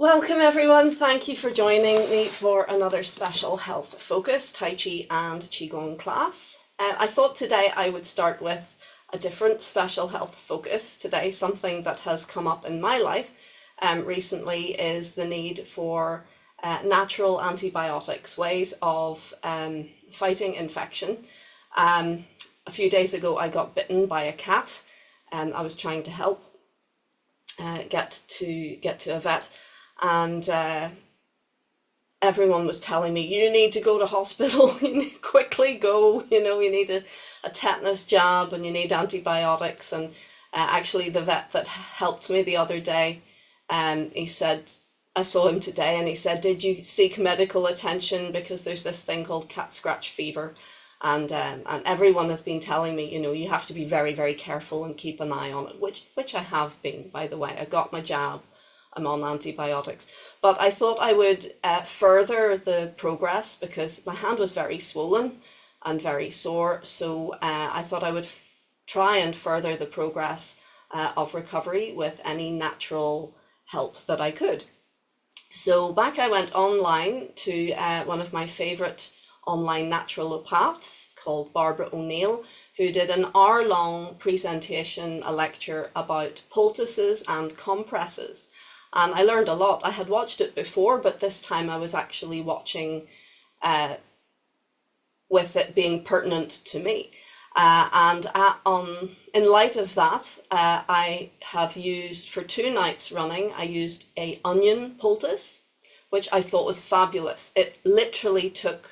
Welcome everyone, thank you for joining me for another special health focus Tai Chi and Qigong class. I thought today I would start with a different special health focus today. Something that has come up in my life recently is the need for natural antibiotics, ways of fighting infection. A few days ago I got bitten by a cat and I was trying to help get to a vet. And everyone was telling me, you need to go to hospital, you need to quickly go, you need a tetanus jab and you need antibiotics. And actually the vet that helped me the other day, he said, I saw him today and he said, did you seek medical attention because there's this thing called cat scratch fever? And everyone has been telling me, you have to be very, very careful and keep an eye on it, which I have been, by the way. I got my jab. I'm on antibiotics, but I thought I would further the progress because my hand was very swollen and very sore. So I thought I would try and further the progress of recovery with any natural help that I could. So back I went online to one of my favorite online naturopaths called Barbara O'Neill, who did an hour-long presentation, a lecture about poultices and compresses. And I learned a lot. I had watched it before, but this time I was actually watching with it being pertinent to me. In light of that, I have used, for 2 nights running, I used an onion poultice, which I thought was fabulous. It literally took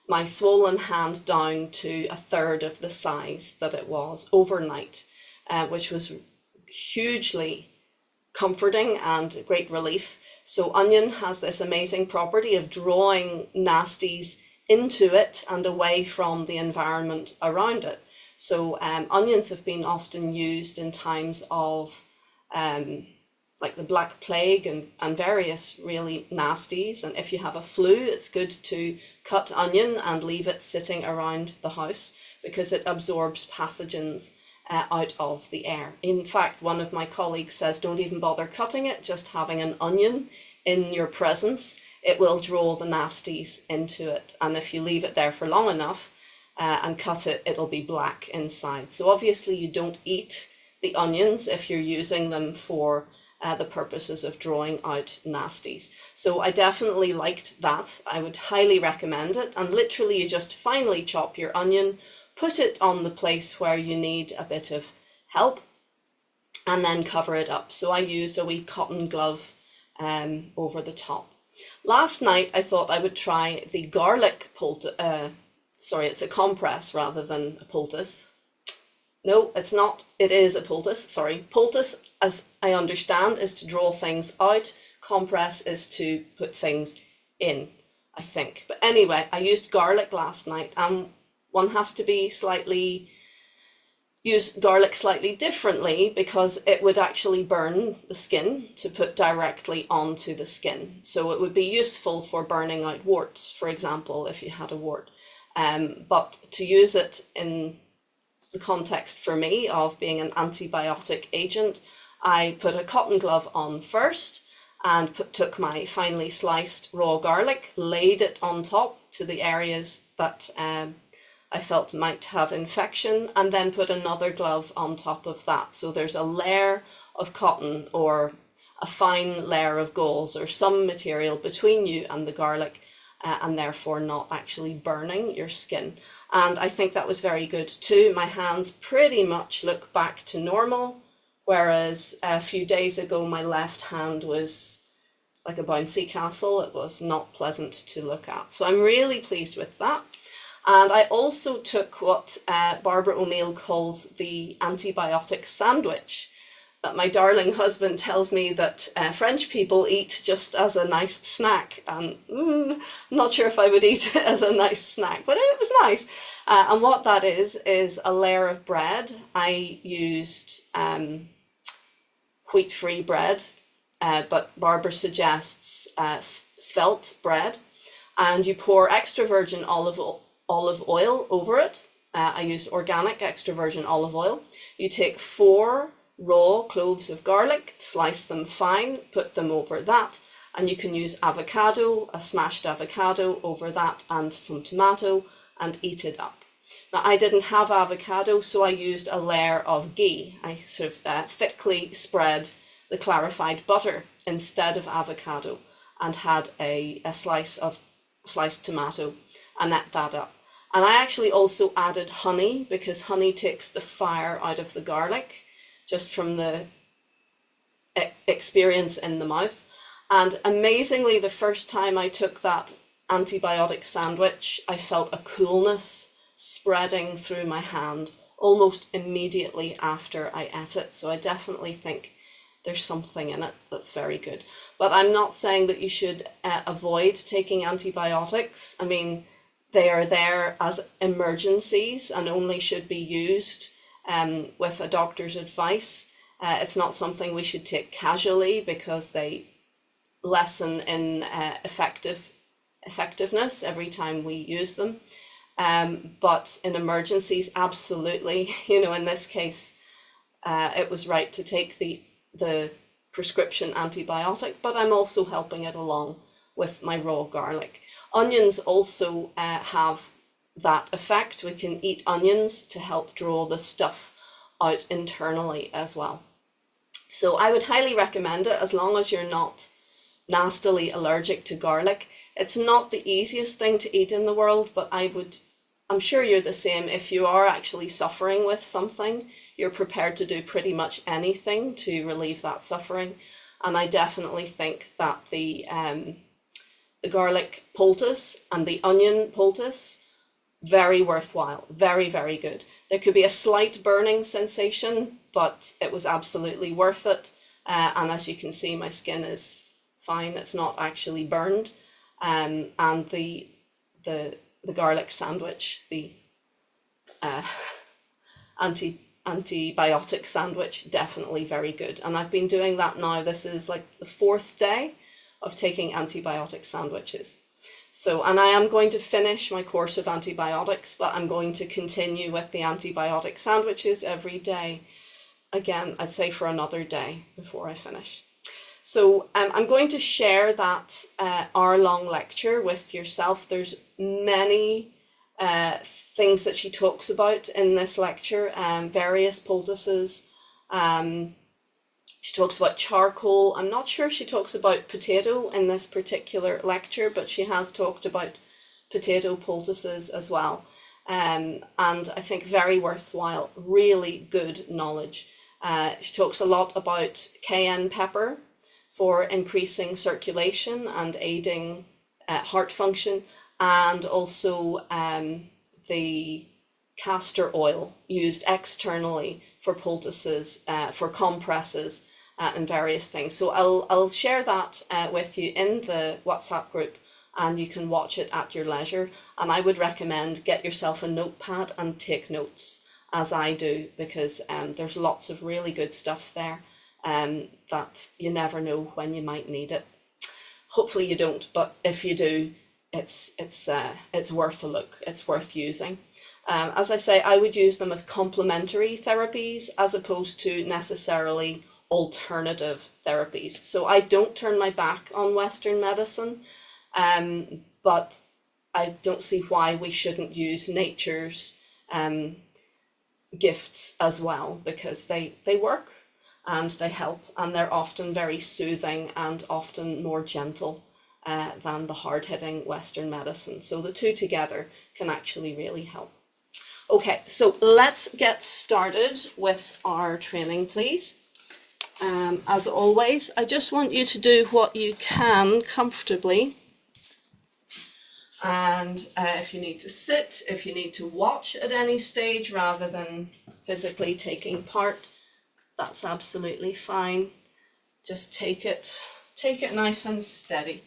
my swollen hand down to 1/3 of the size that it was overnight, which was hugely comforting and great relief. So onion has this amazing property of drawing nasties into it and away from the environment around it. So onions have been often used in times of like the Black Plague and various really nasties. And if you have a flu, it's good to cut onion and leave it sitting around the house because it absorbs pathogens out of the air. In fact, one of my colleagues says don't even bother cutting it, just having an onion in your presence, it will draw the nasties into it. And if you leave it there for long enough and cut it, it'll be black inside. So obviously you don't eat the onions if you're using them for the purposes of drawing out nasties. So I definitely liked that. I would highly recommend it. And literally you just finely chop your onion, put it on the place where you need a bit of help, and then cover it up. So I used a wee cotton glove over the top. Last night I thought I would try the garlic poultice. Sorry, it's a compress rather than a poultice. No, it's not. It is a poultice. Sorry. Poultice, as I understand, is to draw things out. Compress is to put things in, I think. But anyway, I used garlic last night, and one has to be use garlic slightly differently because it would actually burn the skin to put directly onto the skin. So it would be useful for burning out warts, for example, if you had a wart. But to use it in the context for me of being an antibiotic agent, I put a cotton glove on first and took my finely sliced raw garlic, laid it on top to the areas that I felt might have infection, and then put another glove on top of that. So there's a layer of cotton or a fine layer of gauze or some material between you and the garlic, and therefore not actually burning your skin. And I think that was very good too. My hands pretty much look back to normal, whereas a few days ago my left hand was like a bouncy castle. It was not pleasant to look at. So I'm really pleased with that. And I also took what Barbara O'Neill calls the antibiotic sandwich, that my darling husband tells me that French people eat just as a nice snack. And I'm not sure if I would eat it as a nice snack, but it was nice. And what that is a layer of bread. I used wheat-free bread, but Barbara suggests svelte bread. And you pour extra virgin olive oil over it. I used organic extra virgin olive oil. You take 4 raw cloves of garlic, slice them fine, put them over that, And you can use avocado, a smashed avocado over that and some tomato, and eat it up. Now, I didn't have avocado, so I used a layer of ghee. I sort of thickly spread the clarified butter instead of avocado and had a slice of sliced tomato and ate that up. And I actually also added honey, because honey takes the fire out of the garlic, just from the experience in the mouth. And amazingly, the first time I took that antibiotic sandwich, I felt a coolness spreading through my hand almost immediately after I ate it. So I definitely think there's something in it that's very good. But I'm not saying that you should avoid taking antibiotics. I mean, they are there as emergencies and only should be used with a doctor's advice. It's not something we should take casually, because they lessen in effectiveness every time we use them. But in emergencies, absolutely. You know, in this case, it was right to take the prescription antibiotic, but I'm also helping it along with my raw garlic. Onions also have that effect. We can eat onions to help draw the stuff out internally as well. So I would highly recommend it, as long as you're not nastily allergic to garlic. It's not the easiest thing to eat in the world, but I'm sure you're the same. If you are actually suffering with something, you're prepared to do pretty much anything to relieve that suffering. And I definitely think that the garlic poultice and the onion poultice, very worthwhile, very, very good. There could be a slight burning sensation, but it was absolutely worth it. And as you can see, my skin is fine. It's not actually burned. And the garlic sandwich, the antibiotic sandwich, definitely very good. And I've been doing that now. This is like the 4th day of taking antibiotic sandwiches. So, and I am going to finish my course of antibiotics, but I'm going to continue with the antibiotic sandwiches every day. Again, I'd say for another day before I finish. So I'm going to share that hour-long lecture with yourself. There's many things that she talks about in this lecture, various poultices. She talks about charcoal. I'm not sure if she talks about potato in this particular lecture, but she has talked about potato poultices as well. And I think very worthwhile, really good knowledge. She talks a lot about cayenne pepper for increasing circulation and aiding heart function, and also the castor oil used externally for poultices, for compresses, and various things. So I'll share that with you in the WhatsApp group, and you can watch it at your leisure. And I would recommend get yourself a notepad and take notes, as I do, because there's lots of really good stuff there that you never know when you might need it. Hopefully you don't, but if you do, it's worth a look. It's worth using. As I say, I would use them as complementary therapies as opposed to necessarily alternative therapies. So I don't turn my back on Western medicine, but I don't see why we shouldn't use nature's gifts as well, because they work and they help, and they're often very soothing and often more gentle than the hard-hitting Western medicine. So the two together can actually really help. Okay, so let's get started with our training, please. As always, I just want you to do what you can comfortably. And if you need to sit, if you need to watch at any stage rather than physically taking part, that's absolutely fine. Just take it nice and steady.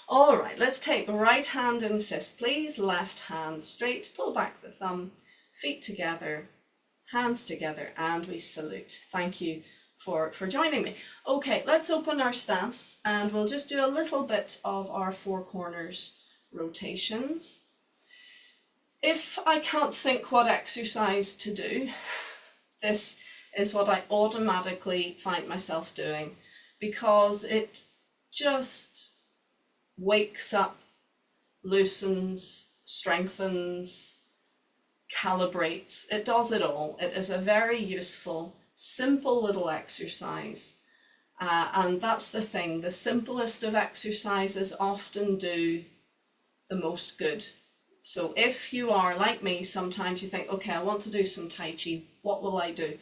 All right, let's take right hand in fist, please. Left hand straight, pull back the thumb, feet together, hands together, and we salute. Thank you for joining me. Okay, let's open our stance, and we'll just do a little bit of our four corners rotations. If I can't think what exercise to do, this is what I automatically find myself doing, because it just wakes up, loosens, strengthens, calibrates. It does it all. It is a very useful, simple little exercise. And that's the thing. The simplest of exercises often do the most good. So if you are like me, sometimes you think, okay, I want to do some Tai Chi. What will I do?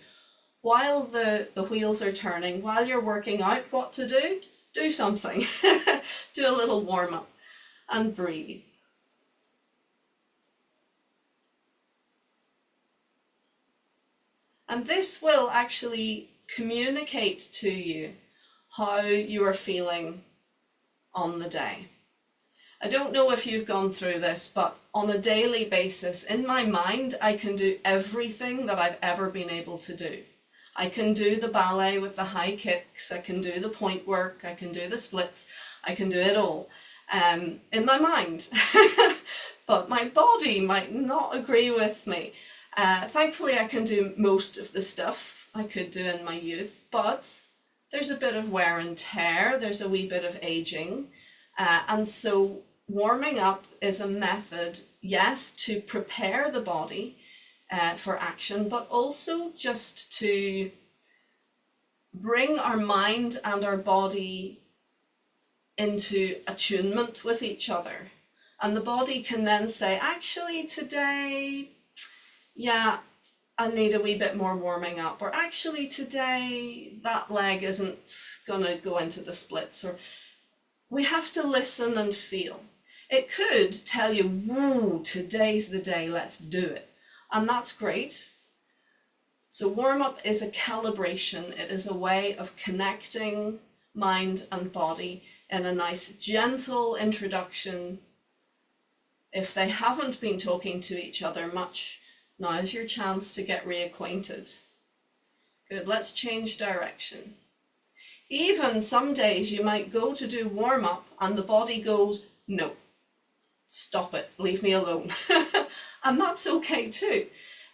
While the wheels are turning, while you're working out what to do something. Do a little warm up and breathe. And this will actually communicate to you how you are feeling on the day. I don't know if you've gone through this, but on a daily basis, in my mind, I can do everything that I've ever been able to do. I can do the ballet with the high kicks, I can do the point work, I can do the splits, I can do it all in my mind. But my body might not agree with me. Thankfully, I can do most of the stuff I could do in my youth, but there's a bit of wear and tear, there's a wee bit of aging, and so warming up is a method, yes, to prepare the body for action, but also just to bring our mind and our body into attunement with each other. And the body can then say, actually today, yeah, I need a wee bit more warming up, or actually today that leg isn't gonna go into the splits, or we have to listen and feel. It could tell you, whoa, today's the day, let's do it. And that's great. So warm up is a calibration. It is a way of connecting mind and body in a nice, gentle introduction. If they haven't been talking to each other much, now is your chance to get reacquainted. Good, let's change direction. Even some days you might go to do warm up and the body goes, no, stop it, leave me alone. And that's okay too.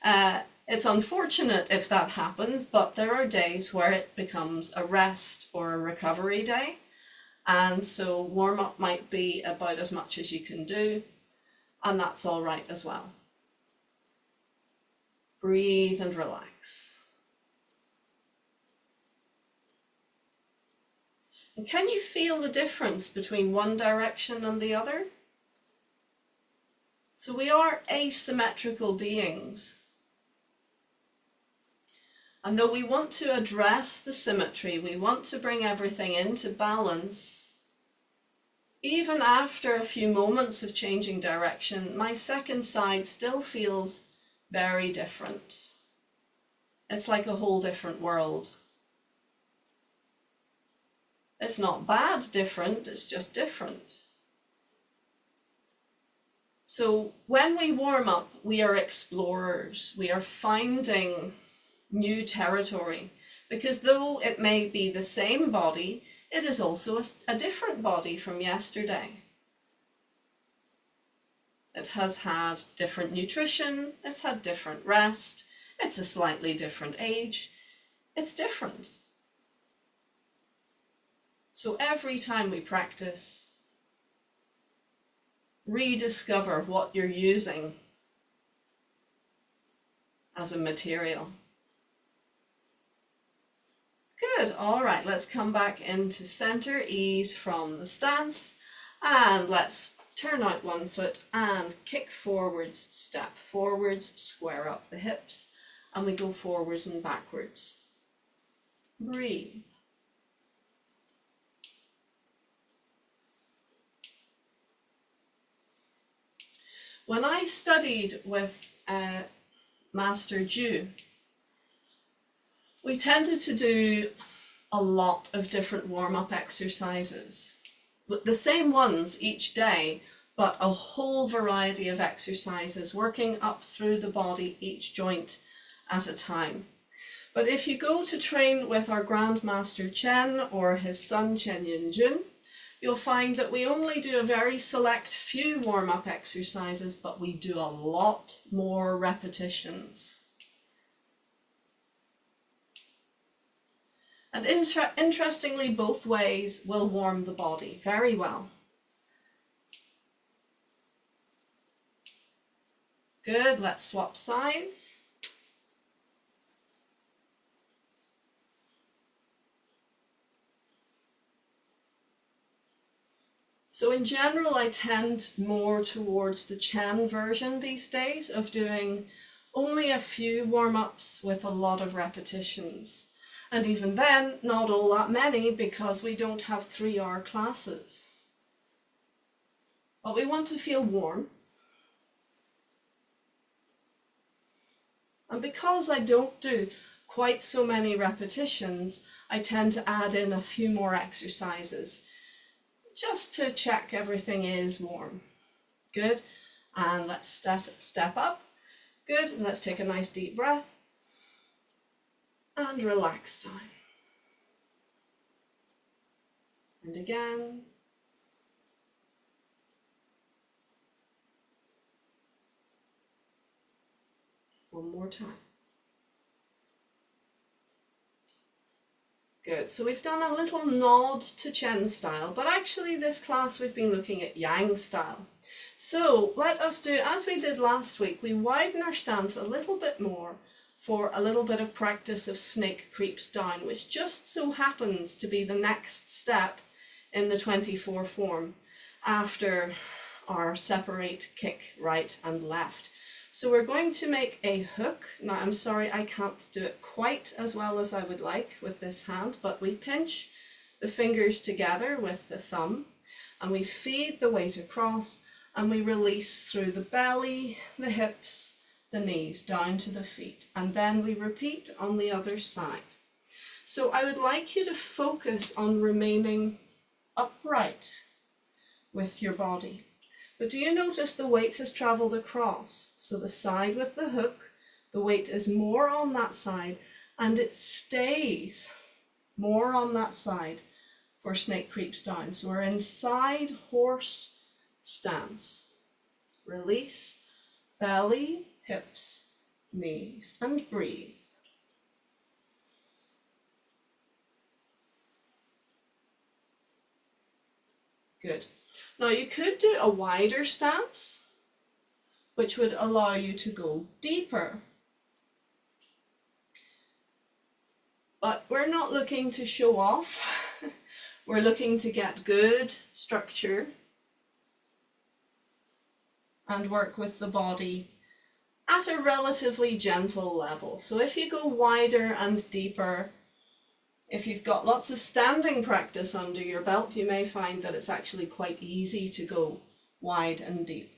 It's unfortunate if that happens, but there are days where it becomes a rest or a recovery day. And so warm up might be about as much as you can do, and that's all right as well. Breathe and relax. And can you feel the difference between one direction and the other? So we are asymmetrical beings. And though we want to address the symmetry, we want to bring everything into balance, even after a few moments of changing direction, my second side still feels very different. It's like a whole different world. It's not bad different, it's just different. So when we warm up, we are explorers. We are finding new territory, because though it may be the same body, it is also a different body from yesterday. It has had different nutrition, it's had different rest, it's a slightly different age, it's different. So every time we practice, rediscover what you're using as a material. Good, all right, let's come back into center, ease from the stance, and let's turn out one foot and kick forwards, step forwards, square up the hips, and we go forwards and backwards. Breathe. When I studied with Master Ju, we tended to do a lot of different warm-up exercises, the same ones each day, but a whole variety of exercises working up through the body, each joint at a time. But if you go to train with our Grandmaster Chen or his son Chen Yin-jun, you'll find that we only do a very select few warm-up exercises, but we do a lot more repetitions. And interestingly, both ways will warm the body very well. Good, let's swap sides. So in general, I tend more towards the Chen version these days of doing only a few warm-ups with a lot of repetitions. And even then, not all that many because we don't have 3-hour classes. But we want to feel warm. And because I don't do quite so many repetitions, I tend to add in a few more exercises just to check everything is warm. Good. And let's step up. Good. And let's take a nice deep breath. And relax down. And again. One more time. Good, so we've done a little nod to Chen style, but actually this class we've been looking at Yang style. So let us do, as we did last week, we widen our stance a little bit more for a little bit of practice of snake creeps down, which just so happens to be the next step in the 24 form after our separate kick right and left. So we're going to make a hook. Now I'm sorry I can't do it quite as well as I would like with this hand, but we pinch the fingers together with the thumb and we feed the weight across and we release through the belly, the hips, the knees, down to the feet, and then we repeat on the other side. So I would like you to focus on remaining upright with your body. But do you notice the weight has travelled across? So the side with the hook, the weight is more on that side and it stays more on that side for snake creeps down. So we're in side horse stance. Release, belly, hips, knees, and breathe. Good. Now you could do a wider stance, which would allow you to go deeper. But we're not looking to show off. We're looking to get good structure and work with the body at a relatively gentle level. So if you go wider and deeper, if you've got lots of standing practice under your belt, you may find that it's actually quite easy to go wide and deep.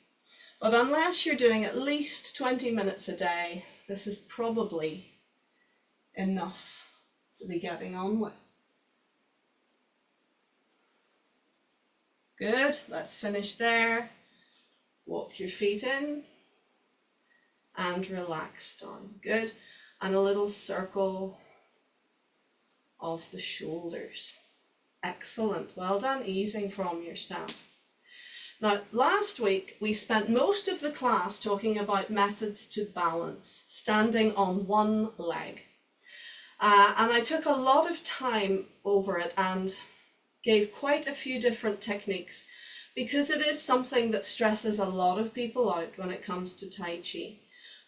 But unless you're doing at least 20 minutes a day, this is probably enough to be getting on with. Good, let's finish there. Walk your feet in and relax down. Good, and a little circle of the shoulders. Excellent, well done, easing from your stance. Now, last week we spent most of the class talking about methods to balance, standing on one leg. And I took a lot of time over it and gave quite a few different techniques because it is something that stresses a lot of people out when it comes to Tai Chi.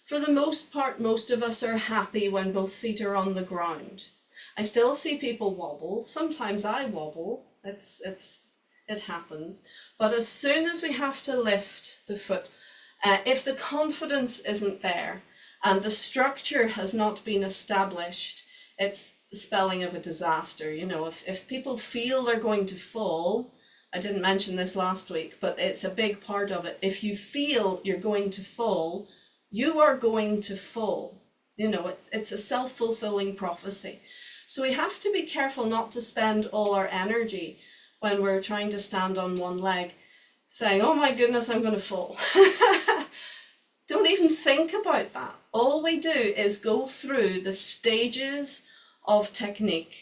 For the most part, most of us are happy when both feet are on the ground. I still see people wobble. Sometimes I wobble. It happens. But as soon as we have to lift the foot, if the confidence isn't there and the structure has not been established, it's the spelling of a disaster. You know, if people feel they're going to fall, I didn't mention this last week, but it's a big part of it. If you feel you're going to fall, you are going to fall. You know, it's a self-fulfilling prophecy. So we have to be careful not to spend all our energy when we're trying to stand on one leg saying, oh my goodness, I'm going to fall. Don't even think about that. All we do is go through the stages of technique.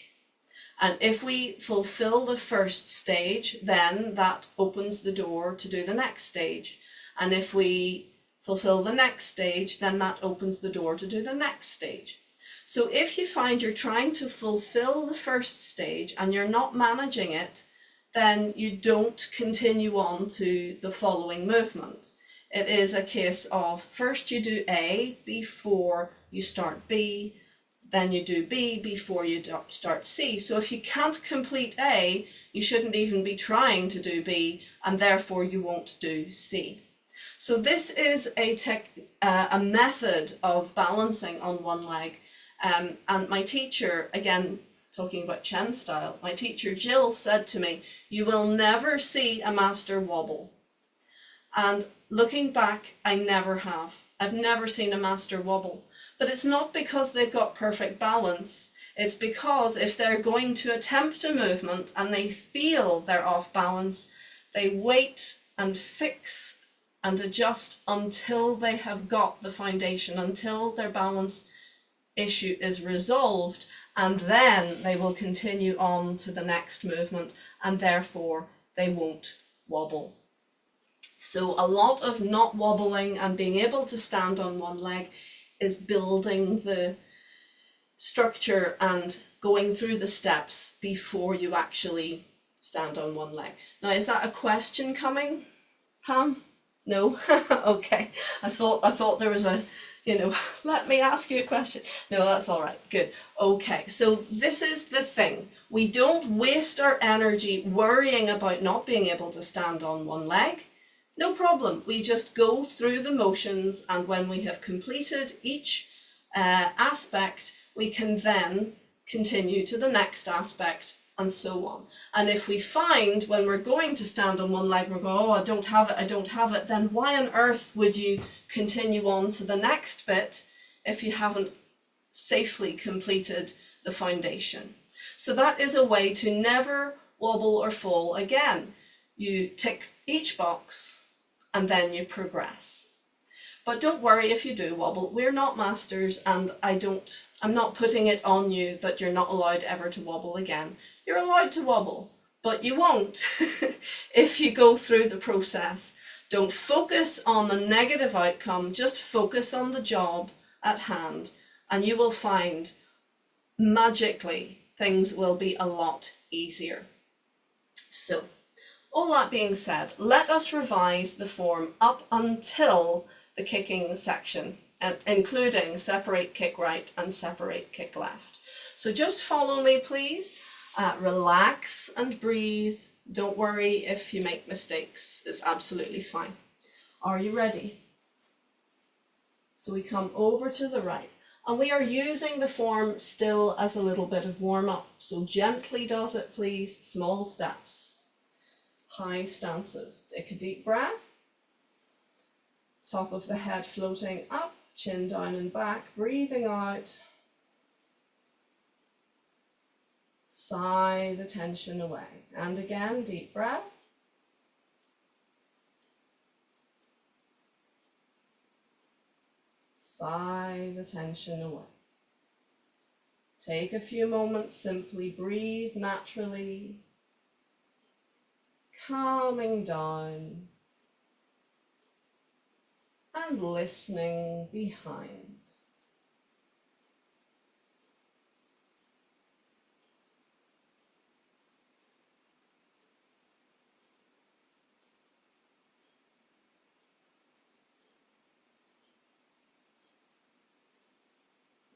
And if we fulfill the first stage, then that opens the door to do the next stage. And if we fulfill the next stage, then that opens the door to do the next stage. So if you find you're trying to fulfill the first stage and you're not managing it, then you don't continue on to the following movement. It is a case of first you do A before you start B, then you do B before you start C. So if you can't complete A, you shouldn't even be trying to do B, and therefore you won't do C. So this is a method of balancing on one leg. And my teacher, again, talking about Chen style, my teacher Jill said to me, "You will never see a master wobble." And looking back, I never have. I've never seen a master wobble. But it's not because they've got perfect balance. It's because if they're going to attempt a movement and they feel they're off balance, they wait and fix and adjust until they have got the foundation, until their balance issue is resolved, and then they will continue on to the next movement, and therefore they won't wobble. So a lot of not wobbling and being able to stand on one leg is building the structure and going through the steps before you actually stand on one leg. Now, is that a question coming, Pam? No? Okay. I thought there was a, let me ask you a question. No, that's all right. Good. Okay. So this is the thing. We don't waste our energy worrying about not being able to stand on one leg. No problem. We just go through the motions, and when we have completed each aspect, we can then continue to the next aspect, and so on. And if we find when we're going to stand on one leg, we're going, oh, I don't have it, then why on earth would you continue on to the next bit if you haven't safely completed the foundation? So that is a way to never wobble or fall again. You tick each box and then you progress. But don't worry if you do wobble. We're not masters, and I'm not putting it on you that you're not allowed ever to wobble again. You're allowed to wobble, but you won't if you go through the process. Don't focus on the negative outcome, just focus on the job at hand, and you will find magically things will be a lot easier. So, all that being said, let us revise the form up until the kicking section, including separate kick right and separate kick left. So just follow me, please. Relax and breathe. Don't worry if you make mistakes. It's absolutely fine. Are you ready? So we come over to the right, and we are using the form still as a little bit of warm-up. So gently does it, please. Small steps. High stances. Take a deep breath. Top of the head floating up, chin down and back, breathing out. Sigh the tension away. And again, deep breath. Sigh the tension away. Take a few moments, simply breathe naturally, calming down and listening behind.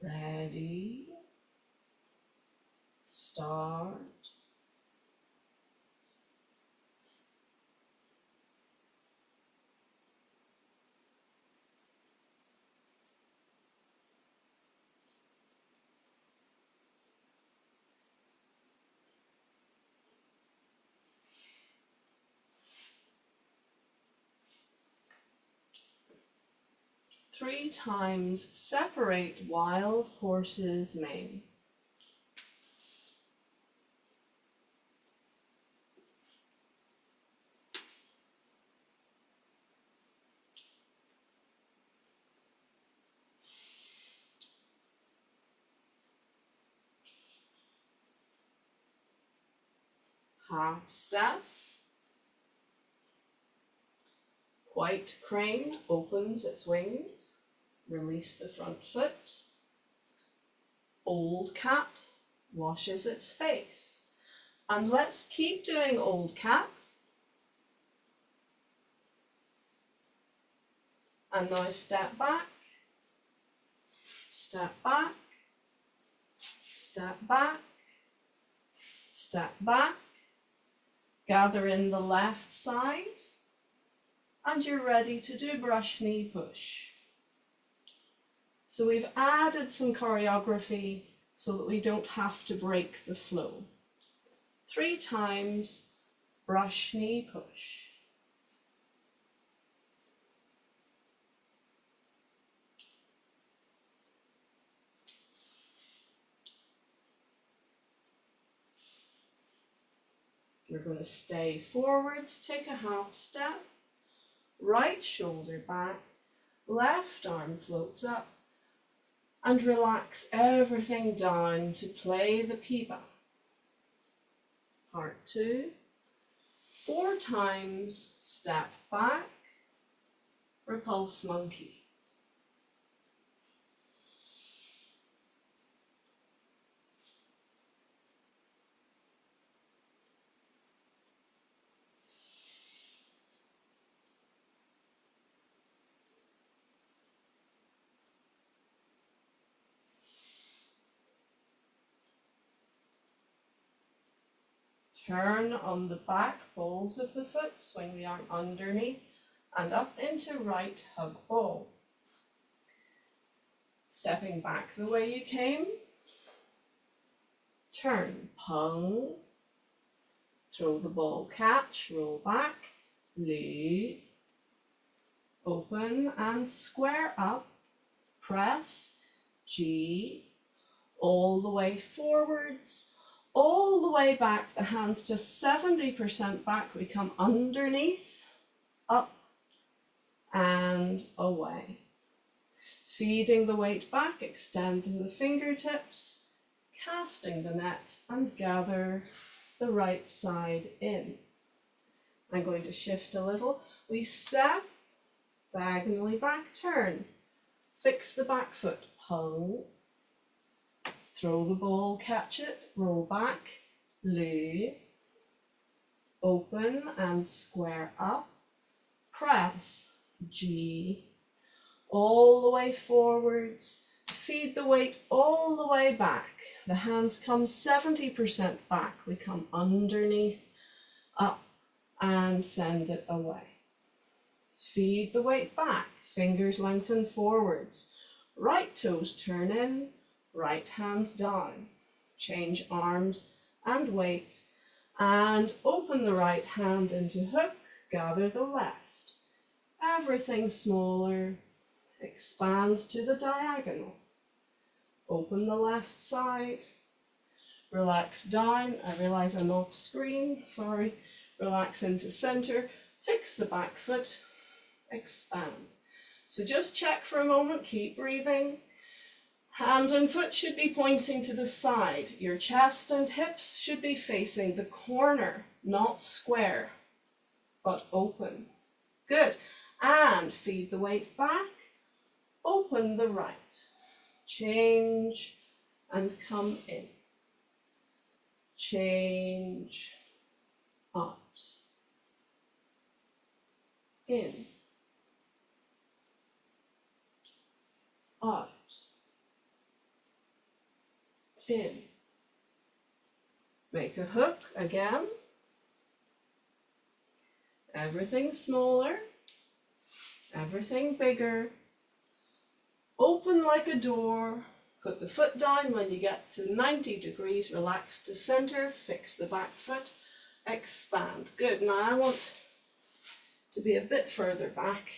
Ready, start. Three times separate wild horse's mane. Half step. White crane opens its wings, release the front foot. Old cat washes its face. And let's keep doing old cat. And now step back, step back, step back, step back. Gather in the left side, and you're ready to do brush, knee, push. So we've added some choreography so that we don't have to break the flow. 3 times, brush, knee, push. You're going to stay forwards, take a half step, right shoulder back, left arm floats up, and relax everything down to play the piba. Part 2, 4 times, step back, repulse monkey. Turn on the back balls of the foot, swing the arm underneath and up into right hug ball. Stepping back the way you came, turn, pung, throw the ball, catch, roll back, loop, open and square up, press, G, all the way forwards, all the way back, the hands just 70% back, we come underneath, up and away. Feeding the weight back, extending the fingertips, casting the net and gather the right side in. I'm going to shift a little. We step, diagonally back, turn, fix the back foot, pull, throw the ball, catch it, roll back, loop, open and square up, press, G, all the way forwards, feed the weight all the way back. The hands come 70% back. We come underneath, up, and send it away. Feed the weight back, fingers lengthen forwards. Right toes turn in, right hand down. Change arms and weight, and open the right hand into hook, gather the left. Everything smaller, expand to the diagonal. Open the left side, relax down. I realize I'm off screen, sorry. Relax into center, fix the back foot, expand. So just check for a moment, keep breathing. Hand and foot should be pointing to the side. Your chest and hips should be facing the corner, not square, but open. Good. And feed the weight back, open the right. Change and come in. Change, up, in, out, in. Make a hook again. Everything smaller, everything bigger. Open like a door. Put the foot down when you get to 90 degrees. Relax to center. Fix the back foot. Expand. Good. Now I want to be a bit further back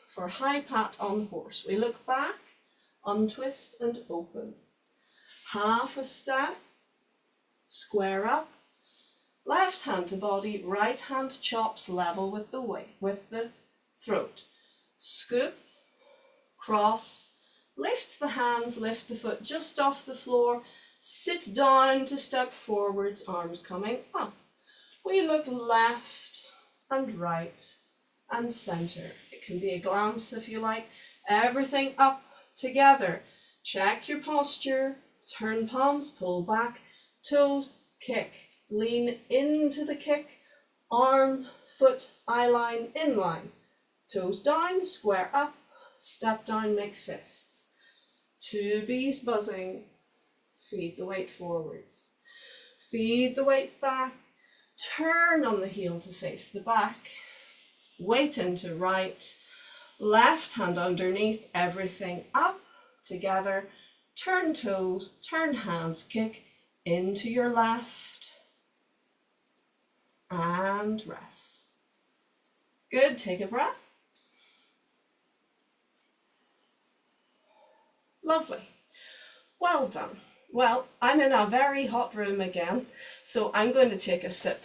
for high pat on horse. We look back, untwist and open. Half a step. Square up. Left hand to body. Right hand chops level with the weight, with the throat. Scoop. Cross. Lift the hands, lift the foot just off the floor, sit down to step forwards, arms coming up. We look left and right and center. It can be a glance if you like. Everything up together. Check your posture, turn palms, pull back, toes, kick, lean into the kick, arm, foot, eye line, in line. Toes down, square up, step down, make fists. 2 bees buzzing, feed the weight forwards. Feed the weight back, turn on the heel to face the back, weight into right, left hand underneath, everything up, together, turn toes, turn hands, kick into your left, and rest. Good, take a breath. Lovely. Well done. Well, I'm in a very hot room again, so I'm going to take a sip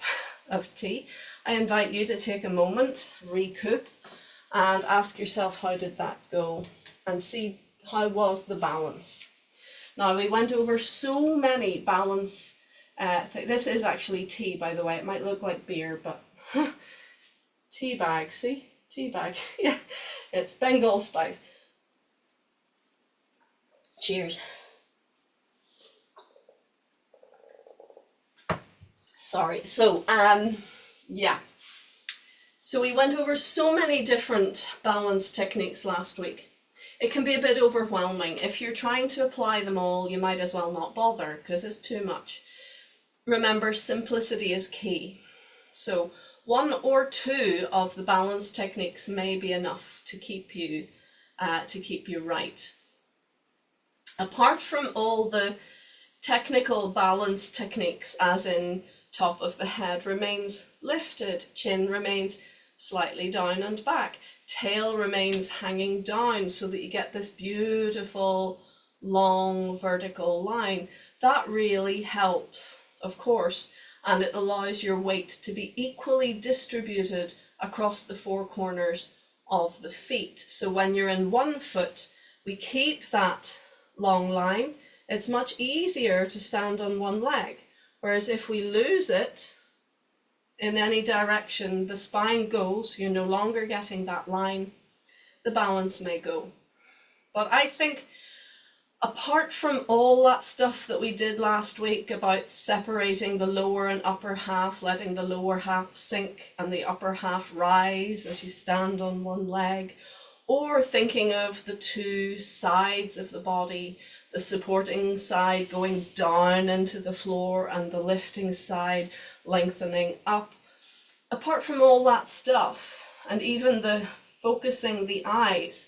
of tea. I invite you to take a moment, recoup, and ask yourself, how did that go? And see, how was the balance? Now, we went over so many balance, this is actually tea, by the way. It might look like beer, but tea bag, see? Tea bag, yeah, it's Bengal spice. Cheers. Sorry, so, yeah. So we went over so many different balance techniques last week. It can be a bit overwhelming. If you're trying to apply them all, you might as well not bother because it's too much. Remember, simplicity is key. So 1 or 2 of the balance techniques may be enough to keep you right. Apart from all the technical balance techniques, as in top of the head remains lifted, chin remains slightly down and back, tail remains hanging down so that you get this beautiful long vertical line. That really helps, of course, and it allows your weight to be equally distributed across the 4 corners of the feet. So when you're in one foot, we keep that long line. It's much easier to stand on one leg. Whereas if we lose it in any direction, the spine goes, you're no longer getting that line, the balance may go. But I think apart from all that stuff that we did last week about separating the lower and upper half, letting the lower half sink and the upper half rise as you stand on one leg, or thinking of the 2 sides of the body, the supporting side going down into the floor and the lifting side lengthening up. Apart from all that stuff, and even the focusing the eyes,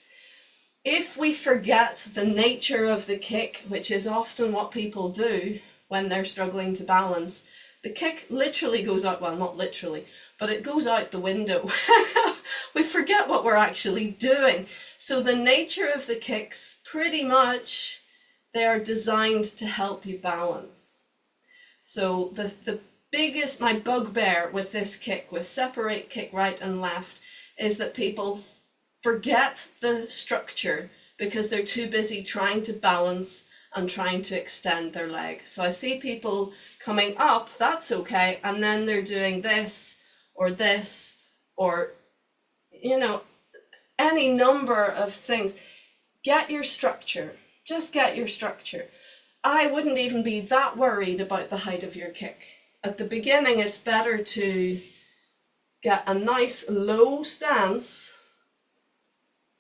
if we forget the nature of the kick, which is often what people do when they're struggling to balance, the kick literally goes out, well, not literally, but it goes out the window. We forget what we're actually doing. So the nature of the kicks, pretty much, they are designed to help you balance. So the biggest, my bugbear with this kick, with separate kick right and left, is that people forget the structure because they're too busy trying to balance and trying to extend their leg. So I see people coming up, that's okay, and then they're doing this, or you know, any number of things. Get your structure. Just get your structure. I wouldn't even be that worried about the height of your kick. At the beginning, it's better to get a nice low stance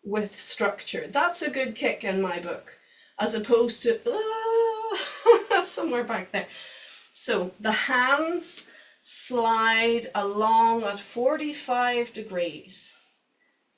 with structure. That's a good kick in my book, as opposed to somewhere back there. So the hands slide along at 45 degrees.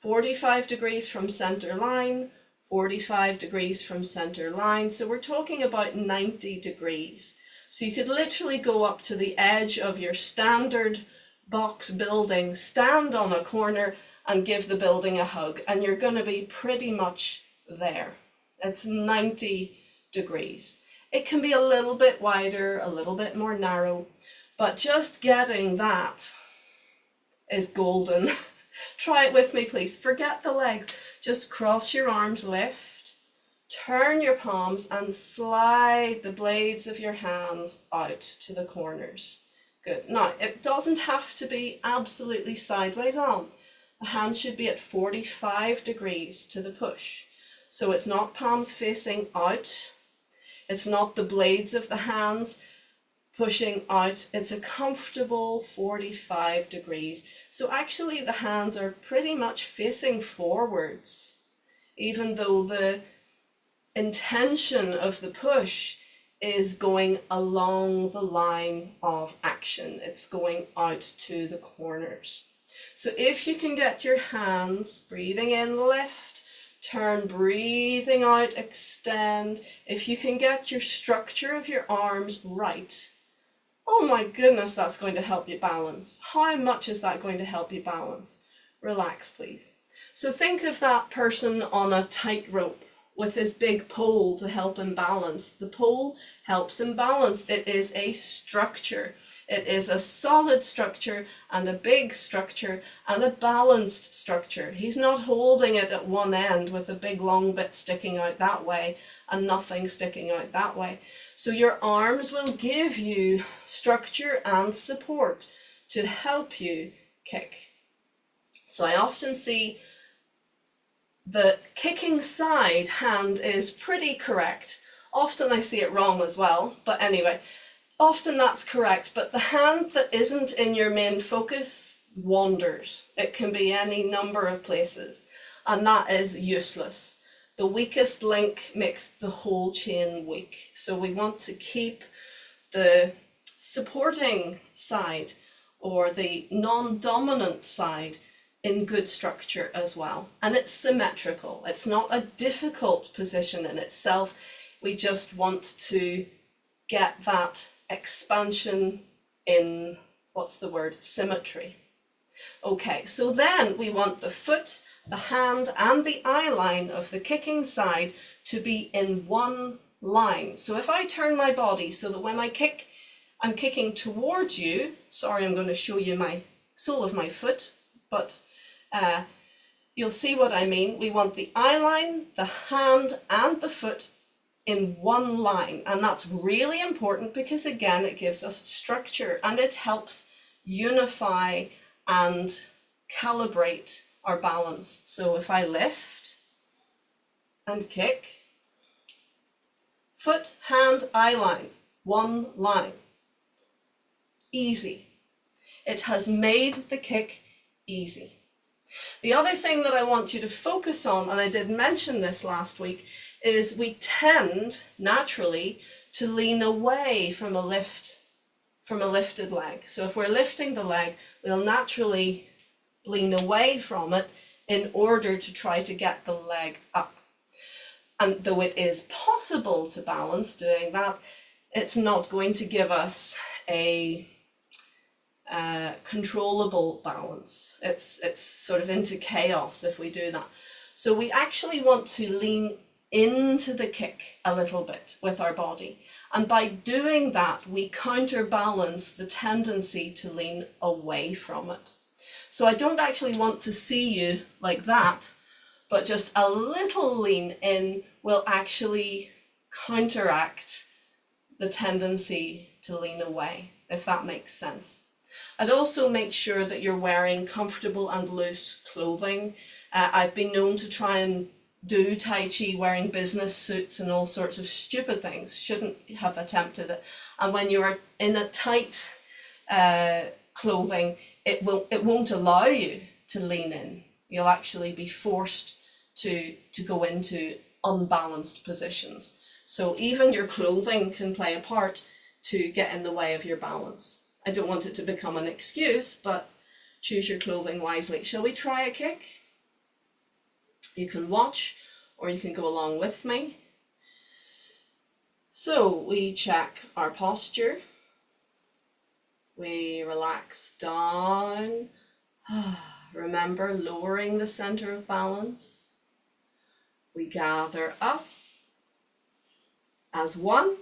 45 degrees from center line, 45 degrees from center line. So we're talking about 90 degrees. So you could literally go up to the edge of your standard box building, stand on a corner and give the building a hug, and you're going to be pretty much there. It's 90 degrees. It can be a little bit wider, a little bit more narrow, but just getting that is golden. Try it with me, please. Forget the legs. Just cross your arms, lift, turn your palms and slide the blades of your hands out to the corners. Good. Now, it doesn't have to be absolutely sideways on. The hand should be at 45 degrees to the push. So it's not palms facing out. It's not the blades of the hands pushing out. It's a comfortable 45 degrees. So actually the hands are pretty much facing forwards even though the intention of the push is going along the line of action. It's going out to the corners. So if you can get your hands, breathing in, lift, turn, breathing out, extend. If you can get your structure of your arms right, oh my goodness, that's going to help you balance. How much is that going to help you balance? Relax, please. So think of that person on a tightrope with his big pole to help him balance. The pole helps him balance. It is a structure. It is a solid structure and a big structure and a balanced structure. He's not holding it at one end with a big long bit sticking out that way and nothing sticking out that way. So your arms will give you structure and support to help you kick. So I often see the kicking side hand is pretty correct. Often I see it wrong as well, but anyway, often that's correct, but the hand that isn't in your main focus wanders. It can be any number of places, and that is useless. The weakest link makes the whole chain weak. So we want to keep the supporting side or the non-dominant side in good structure as well. And it's symmetrical. It's not a difficult position in itself. We just want to get that expansion in, what's the word, symmetry. Okay, so then we want the foot, the hand and the eye line of the kicking side to be in one line. So if I turn my body so that when I kick, I'm kicking towards you. Sorry, I'm going to show you my sole of my foot, but you'll see what I mean. We want the eye line, the hand and the foot in one line, and that's really important because again it gives us structure and it helps unify and calibrate our balance. So if I lift and kick, foot, hand, eye line, one line, easy. It has made the kick easy. The other thing that I want you to focus on, and I did mention this last week, is we tend naturally to lean away from a lifted leg. So if we're lifting the leg, we'll naturally lean away from it in order to try to get the leg up. And though it is possible to balance doing that, it's not going to give us a controllable balance. It's sort of into chaos if we do that. So we actually want to lean into the kick a little bit with our body. And by doing that, we counterbalance the tendency to lean away from it. So I don't actually want to see you like that, but just a little lean in will actually counteract the tendency to lean away, if that makes sense. I'd also make sure that you're wearing comfortable and loose clothing. I've been known to try and do Tai Chi wearing business suits and all sorts of stupid things. Shouldn't have attempted it. And when you're in a tight clothing, it won't allow you to lean in. You'll actually be forced to go into unbalanced positions. So even your clothing can play a part to get in the way of your balance. I don't want it to become an excuse, but choose your clothing wisely. Shall we try a kick? You can watch or you can go along with me. So we check our posture. We relax down. Remember, lowering the center of balance. We gather up as one.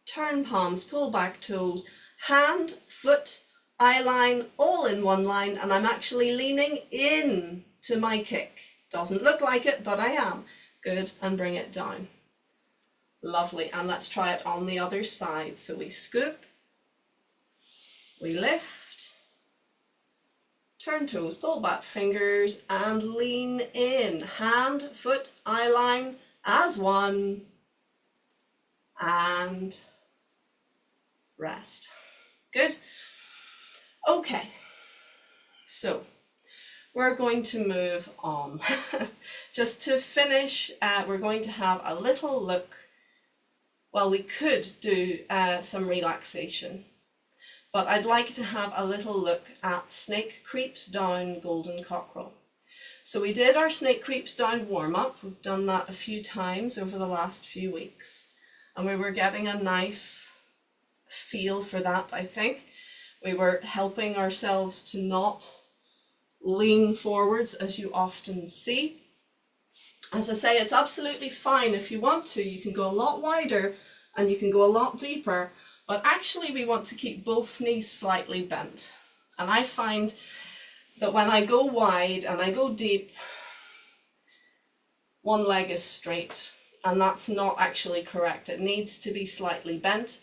Turn palms, pull back toes, hand, foot, eye line, all in one line, and I'm actually leaning in to my kick. Doesn't look like it, but I am. Good, and bring it down. Lovely, and let's try it on the other side. So we scoop, we lift, turn toes, pull back fingers, and lean in. Hand, foot, eye line as one, and rest. Good. Okay, so we're going to move on. Just to finish, we're going to have a little look. Well, we could do some relaxation, but I'd like to have a little look at Snake Creeps Down Golden Cockerel. So we did our Snake Creeps Down warm-up. We've done that a few times over the last few weeks, and we were getting a nice feel for that, I think. We were helping ourselves to not lean forwards, as you often see. As I say, it's absolutely fine if you want to. You can go a lot wider and you can go a lot deeper, but actually we want to keep both knees slightly bent. And I find that when I go wide and I go deep, one leg is straight, and that's not actually correct. It needs to be slightly bent.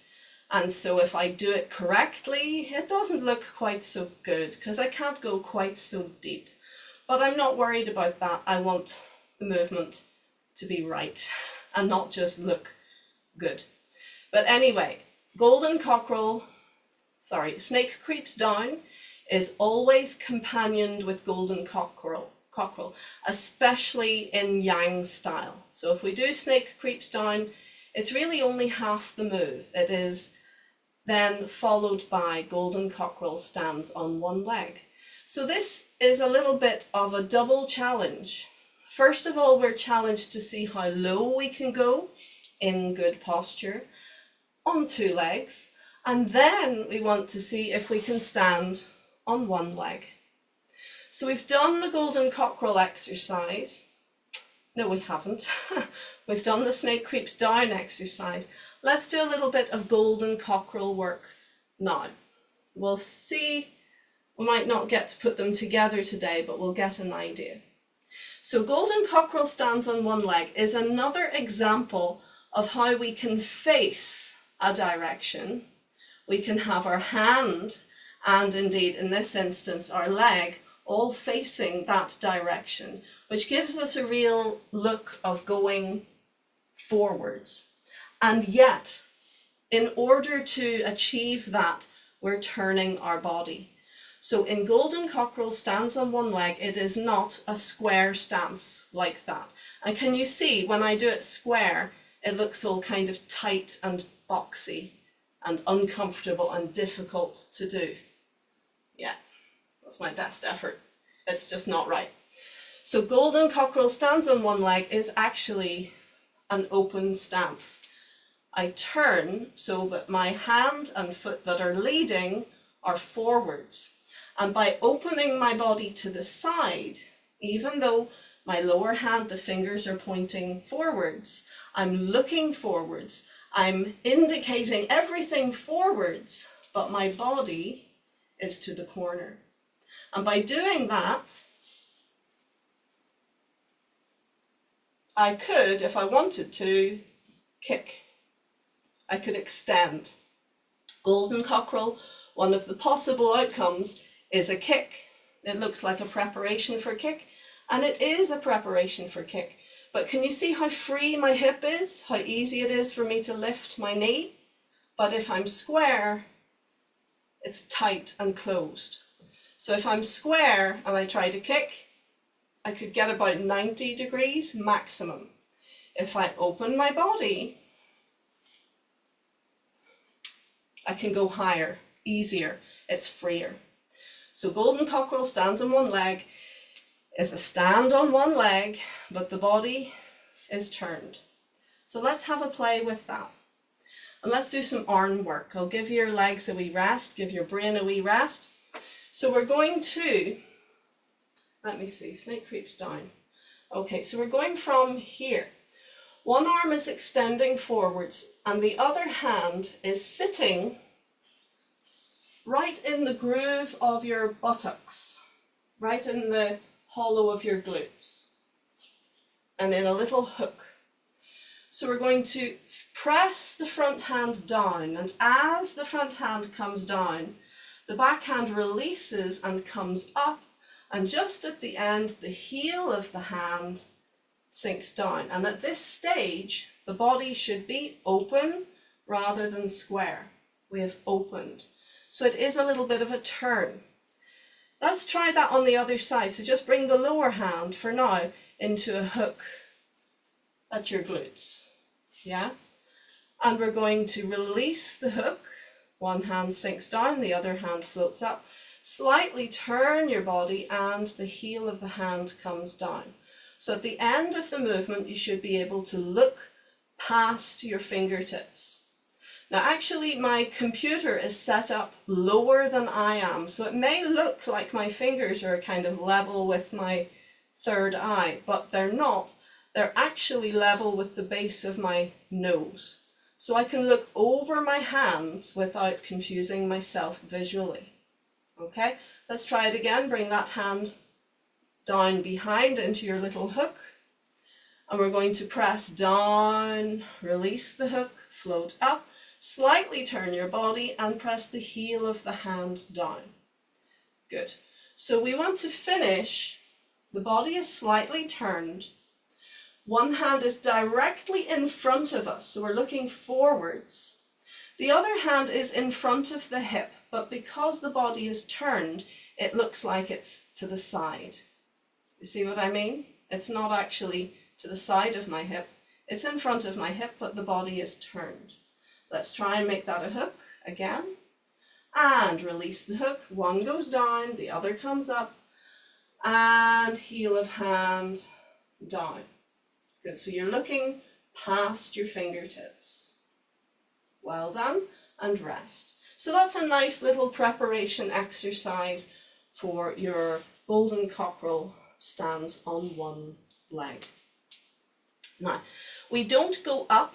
And so if I do it correctly, it doesn't look quite so good because I can't go quite so deep. But I'm not worried about that. I want the movement to be right and not just look good. But anyway, Snake Creeps Down is always companioned with golden cockerel, especially in yang style. So if we do Snake Creeps Down, it's really only half the move. It is then followed by golden cockerel stands on one leg. So this is a little bit of a double challenge. First of all, we're challenged to see how low we can go in good posture on two legs, and then we want to see if we can stand on one leg. So we've done the golden cockerel exercise. No, we haven't. We've done the Snake Creeps Down exercise. Let's do a little bit of golden cockerel work now. We'll see, we might not get to put them together today, but we'll get an idea. So golden cockerel stands on one leg is another example of how we can face a direction. We can have our hand, and indeed in this instance our leg, all facing that direction, which gives us a real look of going forwards. And yet, in order to achieve that, we're turning our body. So in golden cockerel stands on one leg, it is not a square stance like that. And can you see when I do it square, it looks all kind of tight and boxy and uncomfortable and difficult to do. Yeah, that's my best effort. It's just not right. So golden cockerel stands on one leg is actually an open stance. I turn so that my hand and foot that are leading are forwards. And by opening my body to the side, even though my lower hand, the fingers are pointing forwards, I'm looking forwards, I'm indicating everything forwards, but my body is to the corner. And by doing that, I could, if I wanted to, kick. I could extend. Golden cockerel, one of the possible outcomes is a kick. It looks like a preparation for kick, and it is a preparation for kick. But can you see how free my hip is? How easy it is for me to lift my knee? But if I'm square, it's tight and closed. So if I'm square and I try to kick, I could get about 90 degrees maximum. If I open my body, I can go higher, easier, it's freer. So golden cockerel stands on one leg is a stand on one leg, but the body is turned. So let's have a play with that. And let's do some arm work. I'll give your legs a wee rest, give your brain a wee rest. So we're going to, let me see, Snake Creeps Down. Okay, so we're going from here. One arm is extending forwards and the other hand is sitting right in the groove of your buttocks, right in the hollow of your glutes, and in a little hook. So we're going to press the front hand down, and as the front hand comes down, the back hand releases and comes up, and just at the end, the heel of the hand sinks down. And at this stage, the body should be open rather than square. We have opened. So it is a little bit of a turn. Let's try that on the other side. So just bring the lower hand for now into a hook at your glutes. Yeah? And we're going to release the hook. One hand sinks down, the other hand floats up. Slightly turn your body and the heel of the hand comes down. So at the end of the movement, you should be able to look past your fingertips. Now actually my computer is set up lower than I am, so it may look like my fingers are kind of level with my third eye, but they're not. They're actually level with the base of my nose. So I can look over my hands without confusing myself visually. Okay, let's try it again. Bring that hand down behind into your little hook. And we're going to press down, release the hook, float up. Slightly turn your body and press the heel of the hand down. Good. So we want to finish. The body is slightly turned. One hand is directly in front of us, so we're looking forwards. The other hand is in front of the hip, but because the body is turned, it looks like it's to the side. You see what I mean? It's not actually to the side of my hip. It's in front of my hip, but the body is turned. Let's try and make that a hook again. And release the hook. One goes down, the other comes up. And heel of hand down. Good, so you're looking past your fingertips. Well done, and rest. So that's a nice little preparation exercise for your golden cockerel stands on one leg. Now, we don't go up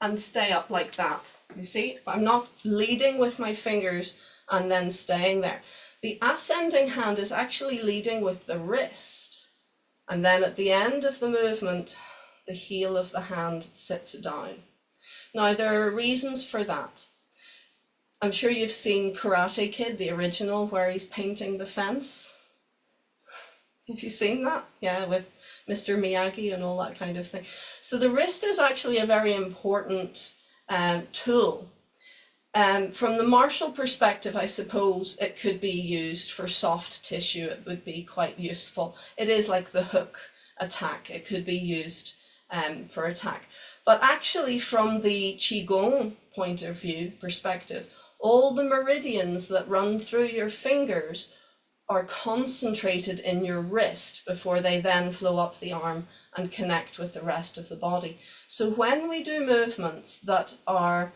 and stay up like that. You see, I'm not leading with my fingers and then staying there. The ascending hand is actually leading with the wrist. And then at the end of the movement, the heel of the hand sits down. Now, there are reasons for that. I'm sure you've seen Karate Kid, the original, where he's painting the fence. Have you seen that? Yeah, with Mr. Miyagi and all that kind of thing. So the wrist is actually a very important tool. From the martial perspective, I suppose it could be used for soft tissue. It would be quite useful. It is like the hook attack. It could be used for attack. But actually, from the Qigong point of view perspective, all the meridians that run through your fingers are concentrated in your wrist before they then flow up the arm and connect with the rest of the body. So when we do movements that are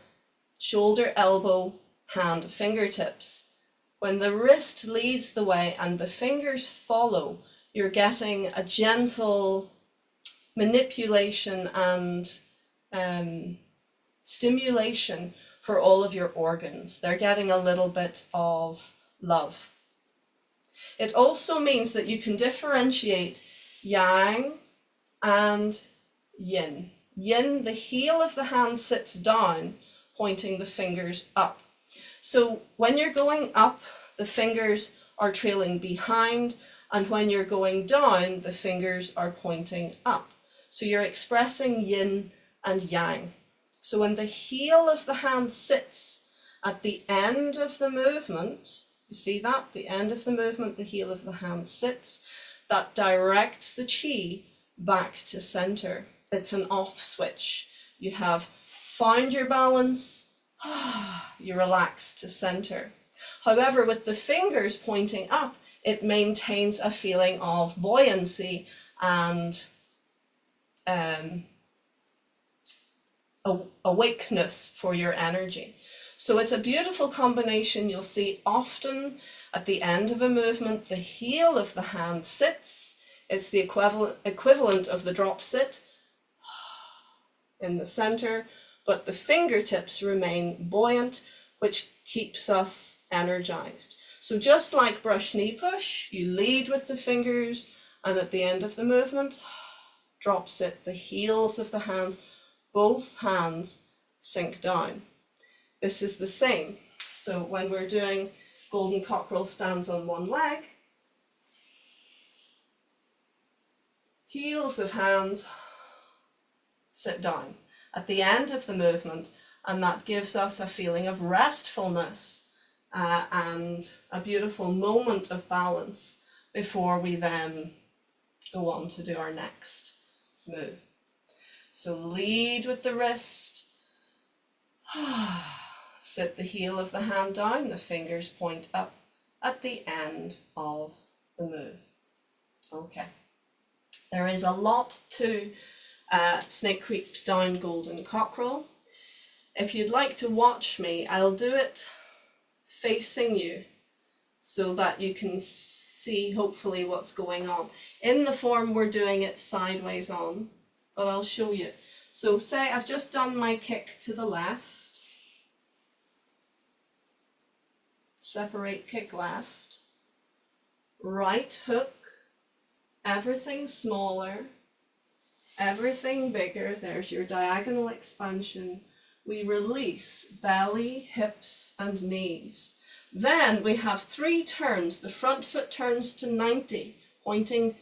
shoulder, elbow, hand, fingertips, when the wrist leads the way and the fingers follow, you're getting a gentle manipulation and stimulation for all of your organs. They're getting a little bit of love. It also means that you can differentiate yang and yin. Yin, the heel of the hand sits down, pointing the fingers up. So when you're going up, the fingers are trailing behind, and when you're going down, the fingers are pointing up. So you're expressing yin and yang. So when the heel of the hand sits at the end of the movement, you see that? The end of the movement, the heel of the hand sits. That directs the chi back to center. It's an off switch. You have found your balance, you relax to center. However, with the fingers pointing up, it maintains a feeling of buoyancy and awakeness for your energy. So it's a beautiful combination. You'll see often at the end of a movement, the heel of the hand sits. It's the equivalent of the drop sit in the center, but the fingertips remain buoyant, which keeps us energized. So just like brush knee push, you lead with the fingers, and at the end of the movement, drop sit, the heels of the hands, both hands sink down. This is the same. So when we're doing golden cockerel stands on one leg, heels of hands sit down at the end of the movement, and that gives us a feeling of restfulness and a beautiful moment of balance before we then go on to do our next move. So lead with the wrist. Sit the heel of the hand down, the fingers point up at the end of the move. Okay. There is a lot to Snake Creeps Down Golden Cockerel. If you'd like to watch me, I'll do it facing you so that you can see hopefully what's going on. In the form we're doing it sideways on, but I'll show you. So say I've just done my kick to the left, separate kick left, right hook, everything smaller, everything bigger, there's your diagonal expansion. We release belly, hips and knees. Then we have 3 turns. The front foot turns to 90, pointing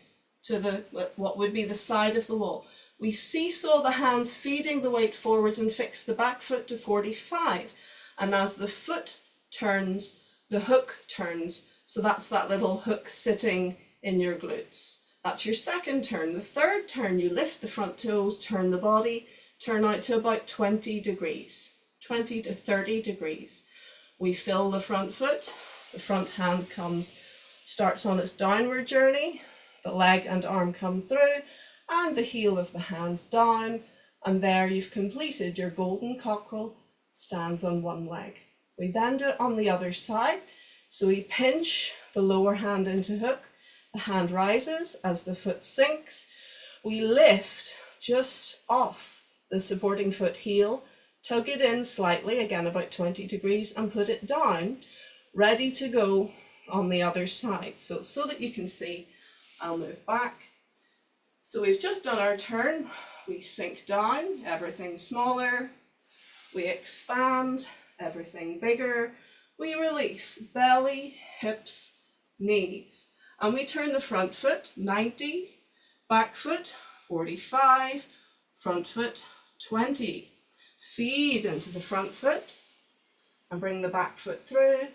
to the what would be the side of the wall. We seesaw the hands, feeding the weight forwards and fix the back foot to 45. And as the foot turns, the hook turns. So that's that little hook sitting in your glutes. That's your second turn. The third turn, you lift the front toes, turn the body, turn out to about 20 degrees, 20 to 30 degrees. We fill the front foot, the front hand starts on its downward journey, the leg and arm come through, and the heel of the hand down, and there you've completed your golden cockerel, stands on one leg. We then do it on the other side, so we pinch the lower hand into hook, the hand rises as the foot sinks, we lift just off the supporting foot heel, tug it in slightly, again about 20 degrees, and put it down, ready to go on the other side. So that you can see, I'll move back. So we've just done our turn, we sink down, everything smaller, we expand, everything bigger, we release belly, hips, knees, and we turn the front foot 90, back foot 45, front foot 20. Feed into the front foot and bring the back foot through,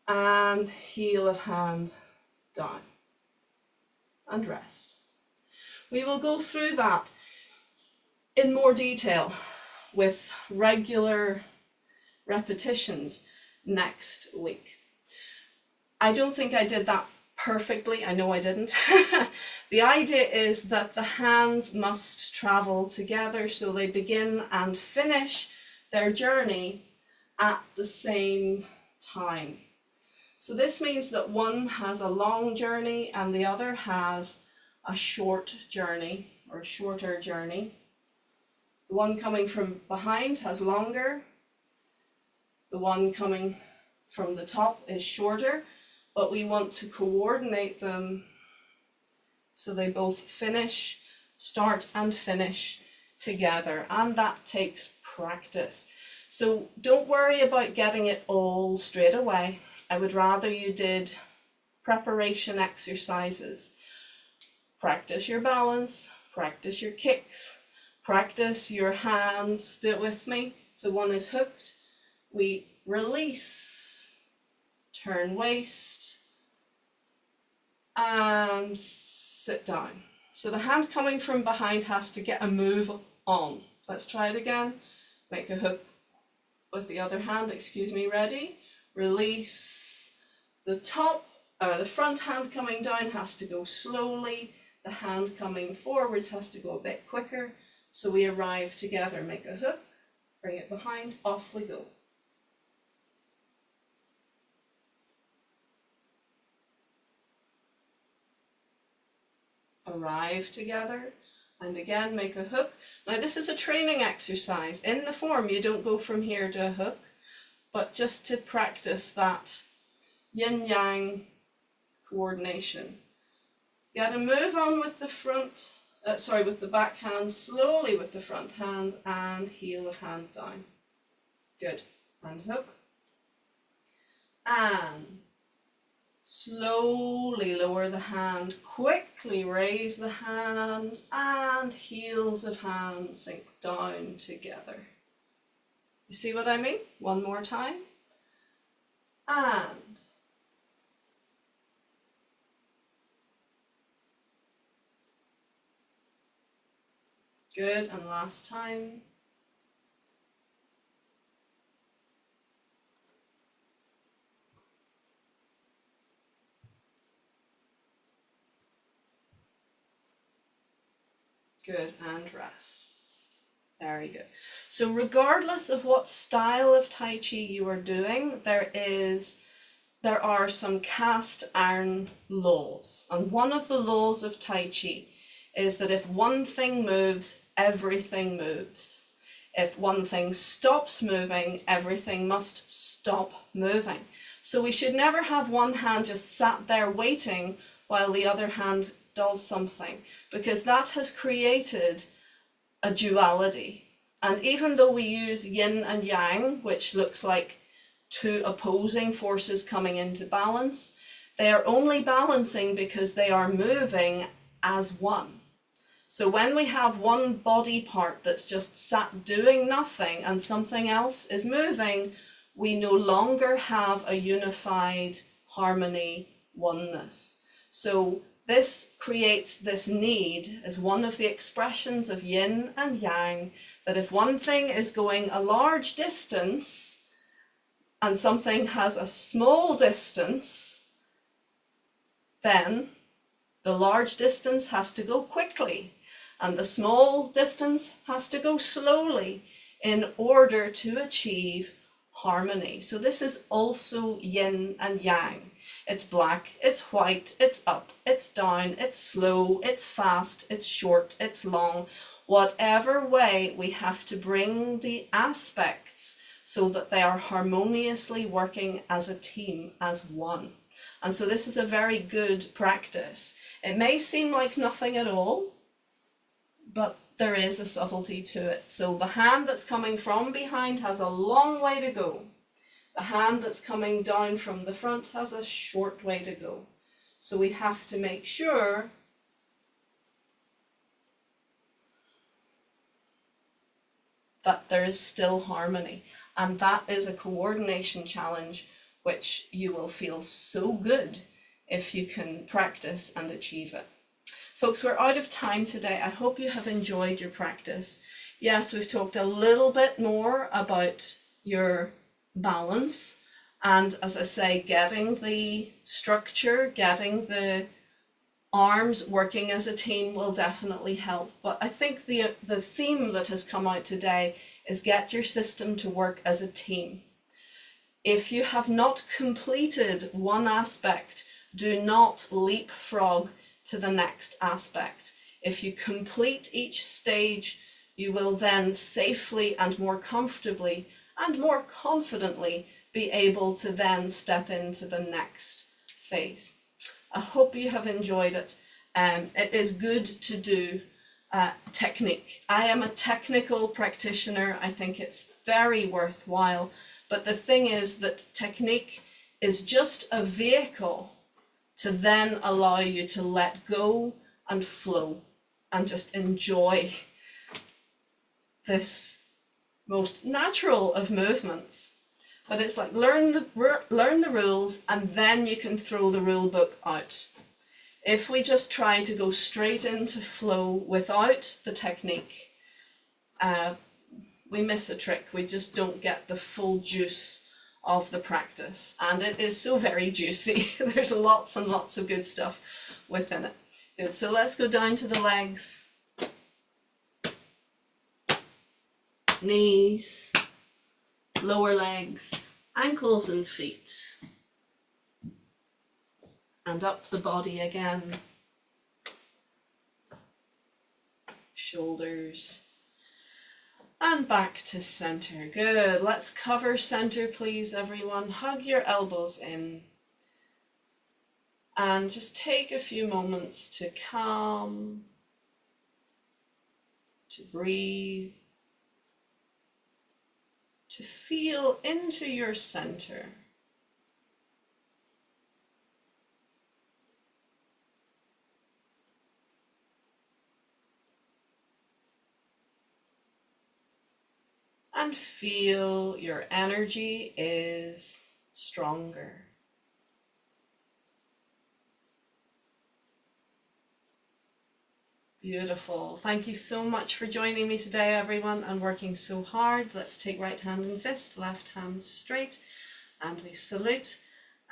and heel of hand down and rest. We will go through that in more detail with regular repetitions next week. I don't think I did that perfectly. I know I didn't. The idea is that the hands must travel together, so they begin and finish their journey at the same time. So this means that one has a long journey and the other has a short journey or a shorter journey. The one coming from behind has longer. The one coming from the top is shorter, but we want to coordinate them so they both start and finish together, and that takes practice. So don't worry about getting it all straight away. I would rather you did preparation exercises. Practice your balance, practice your kicks, practice your hands. Do it with me. So one is hooked, we release, turn waist, and sit down. So the hand coming from behind has to get a move on. Let's try it again. Make a hook with the other hand, ready? Release. The front hand coming down has to go slowly. The hand coming forwards has to go a bit quicker. So we arrive together, make a hook, bring it behind, off we go. Arrive together, and again make a hook. Now this is a training exercise. In the form you don't go from here to a hook, but just to practice that yin-yang coordination. You got to move on with the with the back hand, slowly with the front hand, and heel of hand down. Good. And hook. And slowly lower the hand, quickly raise the hand, and heels of hand sink down together. You see what I mean? One more time. and good, and last time. Good, and rest. Very good. So regardless of what style of Tai Chi you are doing, there are some cast iron laws. And one of the laws of Tai Chi is that if one thing moves, everything moves. If one thing stops moving, everything must stop moving. So we should never have one hand just sat there waiting while the other hand does something, because that has created a duality. And even though we use yin and yang, which looks like two opposing forces coming into balance, they are only balancing because they are moving as one. So when we have one body part that's just sat doing nothing and something else is moving, we no longer have a unified harmony, oneness. So this creates this need as one of the expressions of yin and yang, that if one thing is going a large distance and something has a small distance, then the large distance has to go quickly and the small distance has to go slowly in order to achieve harmony. So this is also yin and yang. It's black, it's white, it's up, it's down, it's slow, it's fast, it's short, it's long. Whatever way, we have to bring the aspects so that they are harmoniously working as a team, as one. And so this is a very good practice. It may seem like nothing at all, but there is a subtlety to it. So the hand that's coming from behind has a long way to go. The hand that's coming down from the front has a short way to go. So we have to make sure that there is still harmony. And that is a coordination challenge which you will feel so good if you can practice and achieve it. Folks, we're out of time today. I hope you have enjoyed your practice. Yes, we've talked a little bit more about your balance, and as I say, getting the structure, getting the arms working as a team will definitely help. But I think the theme that has come out today is get your system to work as a team. If you have not completed one aspect, do not leapfrog to the next aspect. If you complete each stage, you will then safely and more comfortably and more confidently be able to then step into the next phase. I hope you have enjoyed it. It is good to do technique. I am a technical practitioner. I think it's very worthwhile. But the thing is that technique is just a vehicle to then allow you to let go and flow and just enjoy this most natural of movements. But it's like learn the rules and then you can throw the rule book out. If we just try to go straight into flow without the technique, we miss a trick. We just don't get the full juice of the practice. And it is so very juicy. There's lots and lots of good stuff within it. Good, so let's go down to the legs. Knees, lower legs, ankles and feet. And up the body again. Shoulders. And back to center. Good. Let's cover center, please, everyone. Hug your elbows in. And just take a few moments to calm, to breathe, to feel into your center. And feel your energy is stronger. Beautiful. Thank you so much for joining me today, everyone, and working so hard. Let's take right hand in fist, left hand straight, and we salute.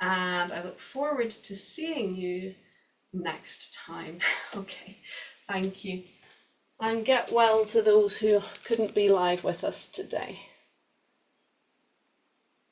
And I look forward to seeing you next time. Okay, thank you. And get well to those who couldn't be live with us today.